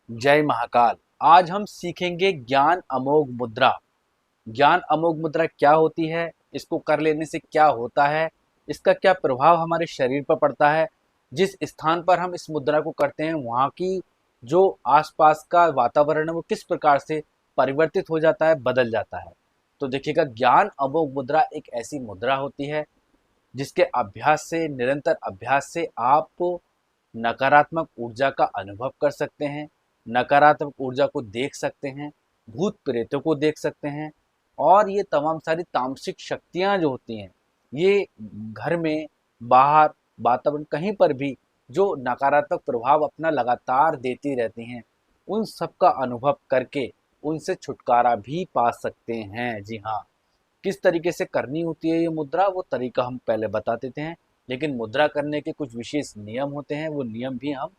जय महाकाल। आज हम सीखेंगे ज्ञान अमोघ मुद्रा। ज्ञान अमोघ मुद्रा क्या होती है, इसको कर लेने से क्या होता है, इसका क्या प्रभाव हमारे शरीर पर पड़ता है, जिस स्थान पर हम इस मुद्रा को करते हैं वहाँ की जो आसपास का वातावरण है वो किस प्रकार से परिवर्तित हो जाता है, बदल जाता है। तो देखिएगा, ज्ञान अमोघ मुद्रा एक ऐसी मुद्रा होती है जिसके अभ्यास से, निरंतर अभ्यास से आप नकारात्मक ऊर्जा का अनुभव कर सकते हैं, नकारात्मक ऊर्जा को देख सकते हैं, भूत प्रेतों को देख सकते हैं। और ये तमाम सारी तामसिक शक्तियाँ जो होती हैं, ये घर में, बाहर, वातावरण कहीं पर भी जो नकारात्मक प्रभाव अपना लगातार देती रहती हैं, उन सब का अनुभव करके उनसे छुटकारा भी पा सकते हैं। जी हाँ, किस तरीके से करनी होती है ये मुद्रा, वो तरीका हम पहले बता देते हैं। लेकिन मुद्रा करने के कुछ विशेष नियम होते हैं, वो नियम भी हम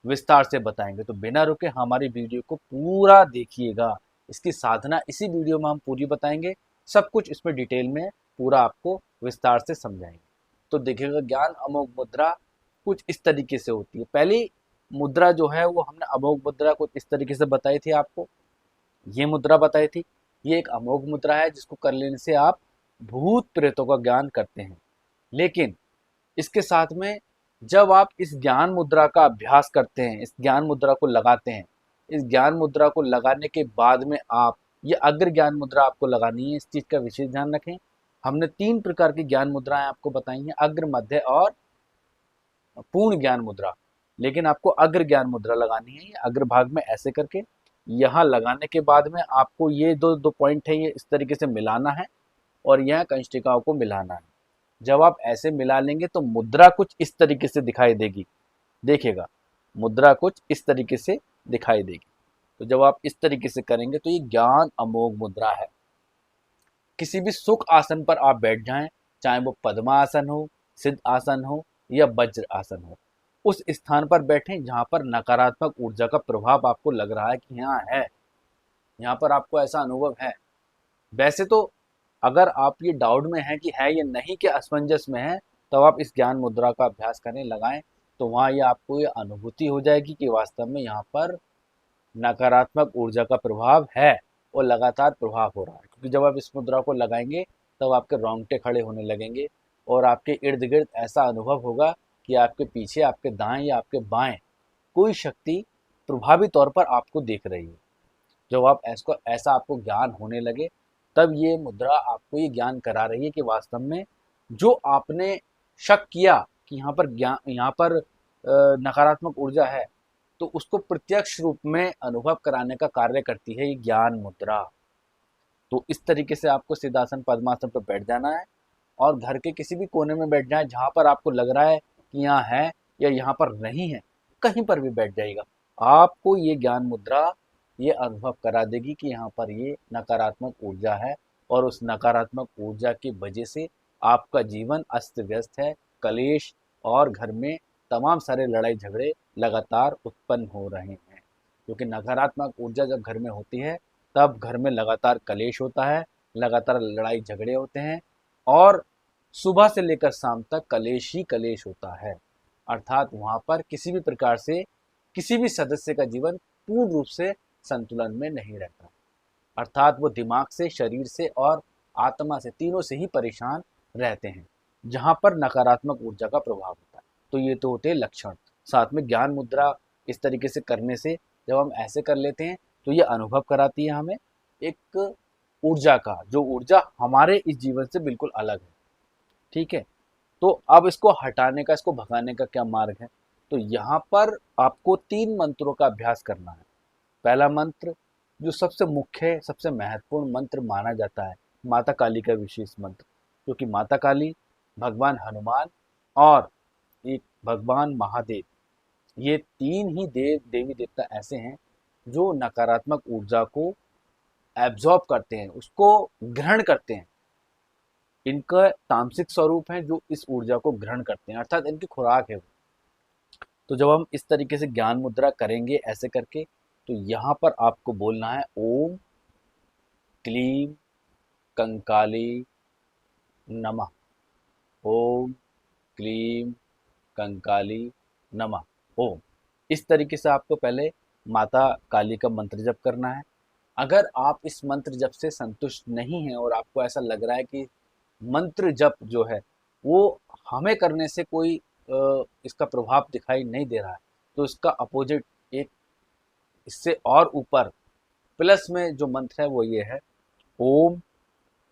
विस्तार से बताएंगे। तो बिना रुके हमारी वीडियो को पूरा देखिएगा। इसकी साधना इसी वीडियो में हम पूरी बताएंगे, सब कुछ इसमें डिटेल में पूरा आपको विस्तार से समझाएंगे। तो देखिएगा, ज्ञान अमोघ मुद्रा कुछ इस तरीके से होती है। पहली मुद्रा जो है वो हमने अमोघ मुद्रा कुछ इस तरीके से बताई थी आपको, ये मुद्रा बताई थी। ये एक अमोघ मुद्रा है जिसको कर लेने से आप भूत प्रेतों का ज्ञान करते हैं। लेकिन इसके साथ में जब आप इस ज्ञान मुद्रा का अभ्यास करते हैं, इस ज्ञान मुद्रा को लगाते हैं, इस ज्ञान मुद्रा को लगाने के बाद में आप ये अग्र ज्ञान मुद्रा आपको लगानी है, इस चीज़ का विशेष ध्यान रखें। हमने 3 प्रकार की ज्ञान मुद्राएं आपको बताई हैं, अग्र, मध्य और पूर्ण ज्ञान मुद्रा। लेकिन आपको अग्र ज्ञान मुद्रा लगानी है, ये अग्र भाग में ऐसे करके यहाँ लगाने के बाद में आपको ये दो दो पॉइंट है, ये इस तरीके से मिलाना है और यहाँ कंष्टिकाओं को मिलाना है। जब आप ऐसे मिला लेंगे तो मुद्रा कुछ इस तरीके से दिखाई देगी। देखिएगा, मुद्रा कुछ इस तरीके से दिखाई देगी। तो जब आप इस तरीके से करेंगे तो ये ज्ञान अमोघ मुद्रा है। किसी भी सुख आसन पर आप बैठ जाएं, चाहे वो पद्मासन हो, सिद्ध आसन हो या वज्र आसन हो, उस स्थान पर बैठें जहां पर नकारात्मक ऊर्जा का प्रभाव आपको लग रहा है कि यहाँ है, यहाँ पर आपको ऐसा अनुभव है। वैसे तो अगर आप ये डाउट में हैं कि है या नहीं के असमंजस में है, तब आप इस ज्ञान मुद्रा का अभ्यास करें, लगाएं, तो वहाँ ये आपको ये अनुभूति हो जाएगी कि वास्तव में यहाँ पर नकारात्मक ऊर्जा का प्रभाव है और लगातार प्रभाव हो रहा है। क्योंकि जब आप इस मुद्रा को लगाएंगे तब आपके रोंगटे खड़े होने लगेंगे और आपके इर्द गिर्द ऐसा अनुभव होगा कि आपके पीछे, आपके दाएं या आपके बाएं कोई शक्ति प्रभावी तौर पर आपको देख रही है। जब आप ऐसको ऐसा आपको ज्ञान होने लगे, तब ये मुद्रा आपको ये ज्ञान करा रही है कि वास्तव में जो आपने शक किया कि यहाँ पर नकारात्मक ऊर्जा है, तो उसको प्रत्यक्ष रूप में अनुभव कराने का कार्य करती है ये ज्ञान मुद्रा। तो इस तरीके से आपको सिद्धासन पद्मासन पर बैठ जाना है और घर के किसी भी कोने में बैठ जाए जहाँ पर आपको लग रहा है कि यहाँ है या यहाँ पर नहीं है, कहीं पर भी बैठ जाएगा। आपको ये ज्ञान मुद्रा ये अनुभव करा देगी कि यहाँ पर ये नकारात्मक ऊर्जा है और उस नकारात्मक ऊर्जा की वजह से आपका जीवन अस्त व्यस्त है, कलेश और घर में तमाम सारे लड़ाई झगड़े लगातार उत्पन्न हो रहे हैं। क्योंकि नकारात्मक ऊर्जा जब घर में होती है तब घर में लगातार कलेश होता है, लगातार लड़ाई झगड़े होते हैं और सुबह से लेकर शाम तक कलेश ही कलेश होता है। अर्थात वहाँ पर किसी भी प्रकार से किसी भी सदस्य का जीवन पूर्ण रूप से संतुलन में नहीं रहता। अर्थात वो दिमाग से, शरीर से और आत्मा से, तीनों से ही परेशान रहते हैं जहाँ पर नकारात्मक ऊर्जा का प्रभाव होता है। तो ये तो होते हैं लक्षण। साथ में ज्ञान मुद्रा इस तरीके से करने से जब हम ऐसे कर लेते हैं तो ये अनुभव कराती है हमें एक ऊर्जा का, जो ऊर्जा हमारे इस जीवन से बिल्कुल अलग है। ठीक है, तो अब इसको हटाने का, इसको भगाने का क्या मार्ग है? तो यहाँ पर आपको 3 मंत्रों का अभ्यास करना है। पहला मंत्र जो सबसे मुख्य है, सबसे महत्वपूर्ण मंत्र माना जाता है, माता काली का विशेष मंत्र, क्योंकि माता काली, भगवान हनुमान और एक भगवान महादेव, ये 3 ही देवी देवता ऐसे हैं जो नकारात्मक ऊर्जा को एब्जॉर्ब करते हैं, उसको ग्रहण करते हैं। इनका तामसिक स्वरूप है जो इस ऊर्जा को ग्रहण करते हैं, अर्थात इनकी खुराक है वो। तो जब हम इस तरीके से ज्ञान मुद्रा करेंगे ऐसे करके, तो यहाँ पर आपको बोलना है ओम क्लीम कंकाली नमः। ओम क्लीम कंकाली नमः। ओम, इस तरीके से आपको पहले माता काली का मंत्र जप करना है। अगर आप इस मंत्र जप से संतुष्ट नहीं हैं और आपको ऐसा लग रहा है कि मंत्र जप जो है वो हमें करने से कोई इसका प्रभाव दिखाई नहीं दे रहा है, तो इसका अपोजिट एक इससे और ऊपर प्लस में जो मंत्र है वो ये है, ओम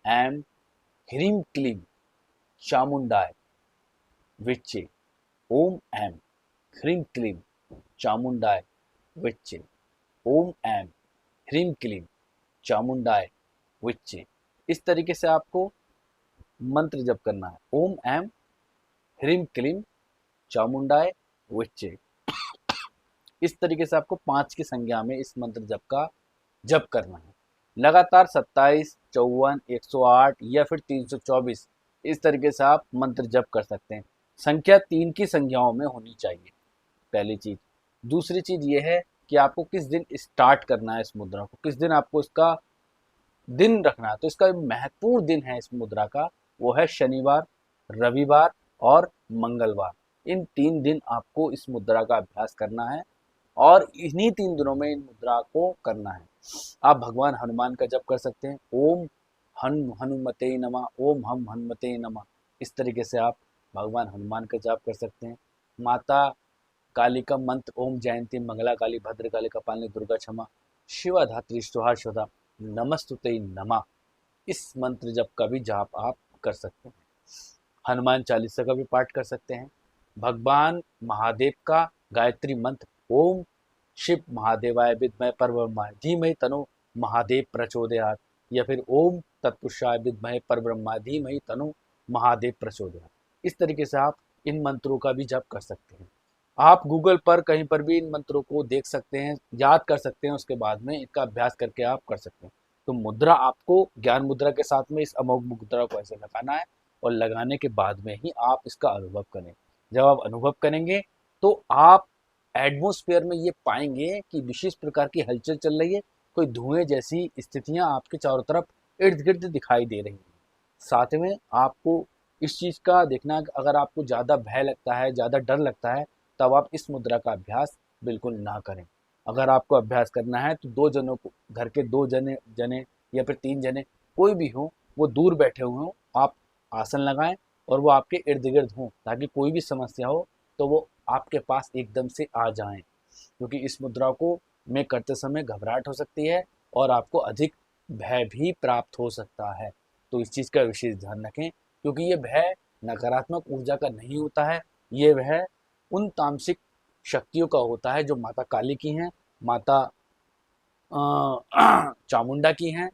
ऐम ह्रीम क्लीम चामुंडाय विच्चे। ओम ऐम ह्रीम क्लीम चामुंडाय विच्चे। ओम ऐम ह्रीम क्लीम चामुंडाय विच्चे। इस तरीके से आपको मंत्र जप करना है, ओम ऐम ह्रीम क्लीम चामुंडाय विच्चे। इस तरीके से आपको 5 की संख्या में इस मंत्र जप का जप करना है। लगातार 27, 54, 108 या फिर 324 इस तरीके से आप मंत्र जप कर सकते हैं। संख्या 3 की संख्याओं में होनी चाहिए, पहली चीज। दूसरी चीज ये है कि आपको किस दिन स्टार्ट करना है इस मुद्रा को, किस दिन आपको इसका दिन रखना है। तो इसका महत्वपूर्ण दिन है इस मुद्रा का, वो है शनिवार, रविवार और मंगलवार। इन 3 दिन आपको इस मुद्रा का अभ्यास करना है और इन्हीं 3 दिनों में इन मुद्रा को करना है। आप भगवान हनुमान का जप कर सकते हैं, ओम हनुमते नमः, ओम हम हनुमते नमः। इस तरीके से आप भगवान हनुमान का जाप कर सकते हैं। माता काली का मंत्र, ओम जयंती मंगला काली भद्र काली कपालिनी दुर्गा क्षमा शिवा धात्री स्वाहा स्वधा नमस्तुते नमः। इस मंत्र जप का भी जाप आप कर सकते हैं। हनुमान चालीसा का भी पाठ कर सकते हैं। भगवान महादेव का गायत्री मंत्र, ओम शिव महादेवाय विद्महे परब्रह्माय धीमहि तनो महादेव प्रचोदयात्, या फिर ओम तत्पुरुषाय विद्महे परब्रह्माय धीमहि तनो महादेव प्रचोदयात्। इस तरीके से आप इन मंत्रों का भी जप कर सकते हैं। आप गूगल पर कहीं पर भी इन मंत्रों को देख सकते हैं, याद कर सकते हैं, उसके बाद में इनका अभ्यास करके आप कर सकते हैं। तो मुद्रा आपको ज्ञान मुद्रा के साथ में इस अमोघ मुद्रा को ऐसे लगाना है और लगाने के बाद में ही आप इसका अनुभव करें। जब आप अनुभव करेंगे तो आप एटमॉस्फेयर में ये पाएंगे कि विशेष प्रकार की हलचल चल रही है, कोई धुएं जैसी स्थितियां आपके चारों तरफ इर्द गिर्द दिखाई दे रही हैं। साथ में आपको इस चीज़ का देखना है कि अगर आपको ज़्यादा भय लगता है, ज़्यादा डर लगता है, तब आप इस मुद्रा का अभ्यास बिल्कुल ना करें। अगर आपको अभ्यास करना है तो 2 जनों को, घर के 2 जने जने या फिर 3 जने कोई भी हो, वो दूर बैठे हुए हों, आप आसन लगाएं और वो आपके इर्द गिर्द हों, ताकि कोई भी समस्या हो तो वो आपके पास एकदम से आ जाएं। क्योंकि इस मुद्रा को में करते समय घबराहट हो सकती है और आपको अधिक भय भी प्राप्त हो सकता है। तो इस चीज़ का विशेष ध्यान रखें, क्योंकि ये भय नकारात्मक ऊर्जा का नहीं होता है। ये भय उन तामसिक शक्तियों का होता है जो माता काली की हैं, माता चामुंडा की हैं,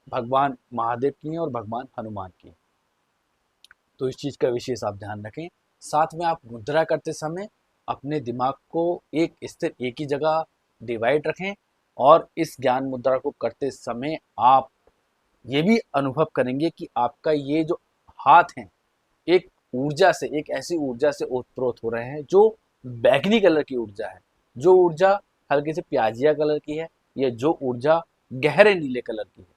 भगवान महादेव की हैं और भगवान हनुमान की हैं। तो इस चीज़ का विशेष आप ध्यान रखें। साथ में आप मुद्रा करते समय अपने दिमाग को एक स्थिर एक ही जगह डिवाइड रखें और इस ज्ञान मुद्रा को करते समय आप ये भी अनुभव करेंगे कि आपका ये जो हाथ हैं एक ऊर्जा से, एक ऐसी ऊर्जा से ओतप्रोत हो रहे हैं जो बैंगनी कलर की ऊर्जा है, जो ऊर्जा हल्के से प्याजिया कलर की है, या जो ऊर्जा गहरे नीले कलर की है।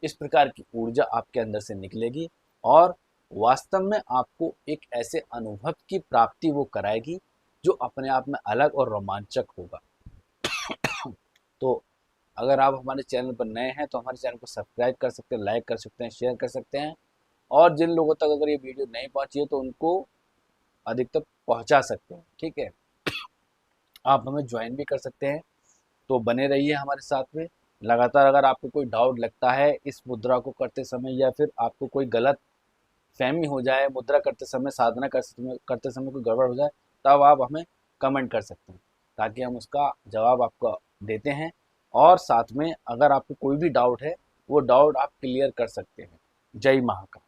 इस प्रकार की ऊर्जा आपके अंदर से निकलेगी और वास्तव में आपको एक ऐसे अनुभव की प्राप्ति वो कराएगी जो अपने आप में अलग और रोमांचक होगा। तो अगर आप हमारे चैनल पर नए हैं तो हमारे चैनल को सब्सक्राइब कर सकते हैं, लाइक कर सकते हैं, शेयर कर सकते हैं, और जिन लोगों तक अगर ये वीडियो नहीं पहुंची है तो उनको अधिकतर पहुंचा सकते हैं। ठीक है, आप हमें ज्वाइन भी कर सकते हैं। तो बने रहिए हमारे साथ में लगातार। अगर आपको कोई डाउट लगता है इस मुद्रा को करते समय, या फिर आपको कोई गलत फहमी हो जाए मुद्रा करते समय, साधना करते समय कोई गड़बड़ हो जाए, तब आप हमें कमेंट कर सकते हैं, ताकि हम उसका जवाब आपको देते हैं। और साथ में अगर आपको कोई भी डाउट है वो डाउट आप क्लियर कर सकते हैं। जय महाकाल।